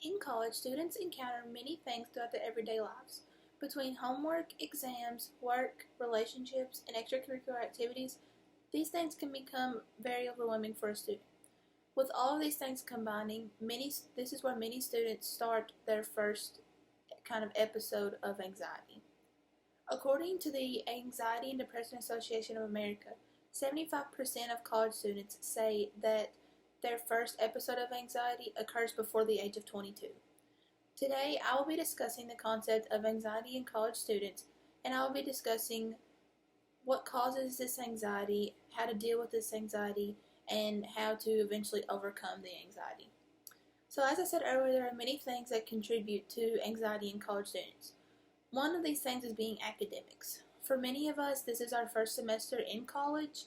In college, students encounter many things throughout their everyday lives. Between homework, exams, work, relationships, and extracurricular activities, these things can become very overwhelming for a student. With all of these things combining, this is where many students start their first kind of episode of anxiety. According to the Anxiety and Depression Association of America, 75% of college students say that their first episode of anxiety occurs before the age of 22. Today, I will be discussing the concept of anxiety in college students, and I will be discussing what causes this anxiety, how to deal with this anxiety, and how to eventually overcome the anxiety. So, as I said earlier, there are many things that contribute to anxiety in college students. One of these things is being academics. For many of us, this is our first semester in college,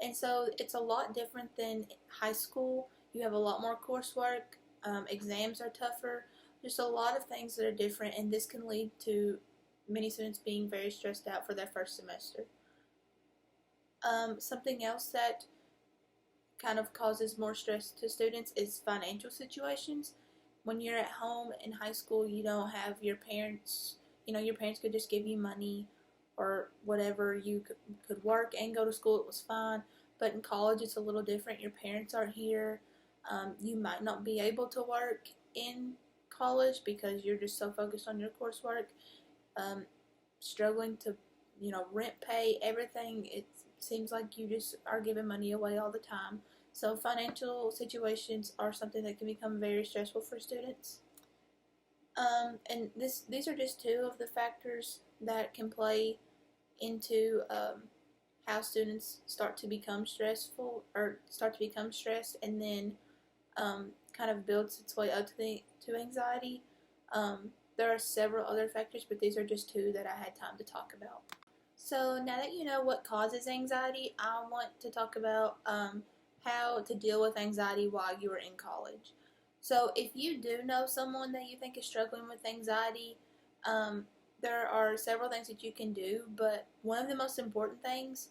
and so it's a lot different than high school. You have a lot more coursework, exams are tougher, just a lot of things that are different, and this can lead to many students being very stressed out for their first semester. Something else that kind of causes more stress to students is financial situations. When you're at home in high school, you don't have your parents, your parents could just give you money or whatever. You could work and go to school, it was fine. But in college, it's a little different. Your parents are here. You might not be able to work in college because you're just so focused on your coursework. Struggling to, rent pay, everything. It seems like you just are giving money away all the time. So financial situations are something that can become very stressful for students. And these are just two of the factors that can play into how students start to become stressed, and then kind of builds its way up to anxiety. There are several other factors, but these are just two that I had time to talk about. So now that you know what causes anxiety, I want to talk about how to deal with anxiety while you are in college. So if you do know someone that you think is struggling with anxiety, there are several things that you can do, but one of the most important things,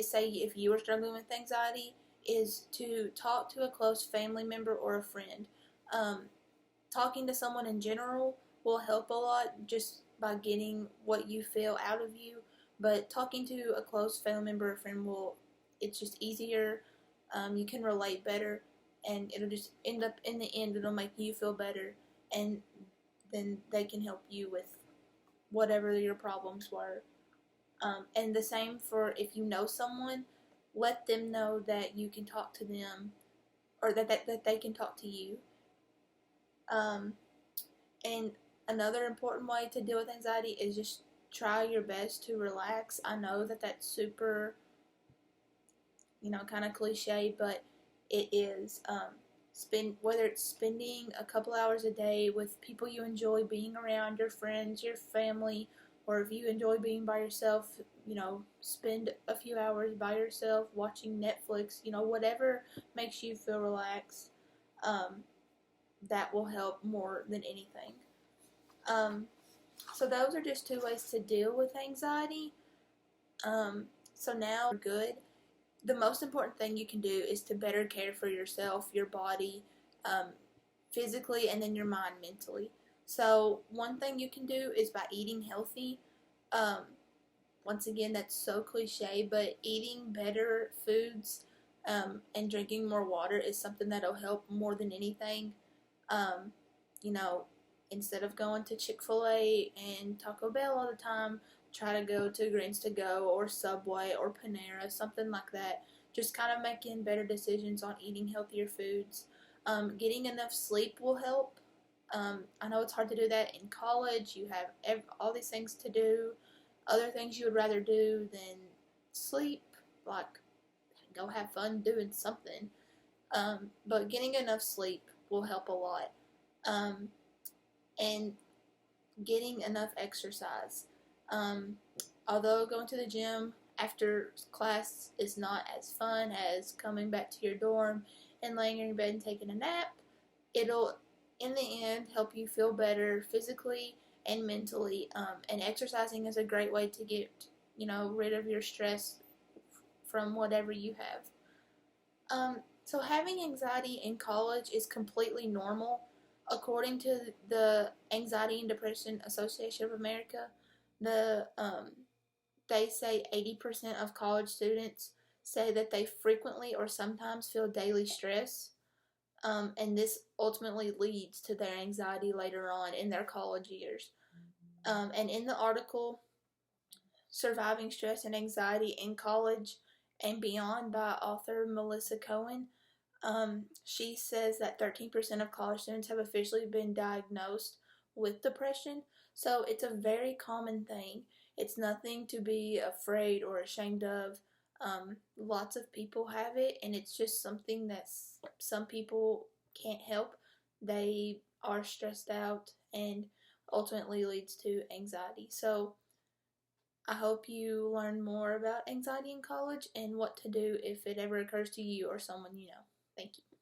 say if you are struggling with anxiety, is to talk to a close family member or a friend. Talking to someone in general will help a lot just by getting what you feel out of you, but talking to a close family member or friend it's just easier. You can relate better, and it'll just end up, in the end, it'll make you feel better, and then they can help you with whatever your problems were. And the same for if you know someone, let them know that you can talk to them, or that they can talk to you. And another important way to deal with anxiety is just try your best to relax. I know that that's super, kind of cliche, but it is. Whether it's spending a couple hours a day with people you enjoy being around, your friends, your family, or if you enjoy being by yourself, spend a few hours by yourself watching Netflix, whatever makes you feel relaxed. That will help more than anything. So those are just two ways to deal with anxiety. So now we're good. The most important thing you can do is to better care for yourself, your body, physically, and then your mind mentally. So one thing you can do is by eating healthy. Once again, that's so cliche, but eating better foods and drinking more water is something that'll help more than anything. You know, instead of going to Chick-fil-A and Taco Bell all the time, try to go to Greens to Go or Subway or Panera, something like that. Just kind of making better decisions on eating healthier foods. Getting enough sleep will help. I know it's hard to do that in college. You have all these things to do, other things you would rather do than sleep, like go have fun doing something. But getting enough sleep will help a lot. And getting enough exercise. Although going to the gym after class is not as fun as coming back to your dorm and laying in your bed and taking a nap, it'll, in the end, help you feel better physically and mentally. And exercising is a great way to get, rid of your stress from whatever you have. So having anxiety in college is completely normal. according to the Anxiety and Depression Association of America, the they say 80% of college students say that they frequently or sometimes feel daily stress, and this ultimately leads to their anxiety later on in their college years. And in the article, Surviving Stress and Anxiety in College and Beyond by author Melissa Cohen, she says that 13% of college students have officially been diagnosed with depression. So it's a very common thing. It's nothing to be afraid or ashamed of. Lots of people have it, and it's just something that some people can't help. They are stressed out and ultimately leads to anxiety. So I hope you learn more about anxiety in college and what to do if it ever occurs to you or someone you know. Thank you.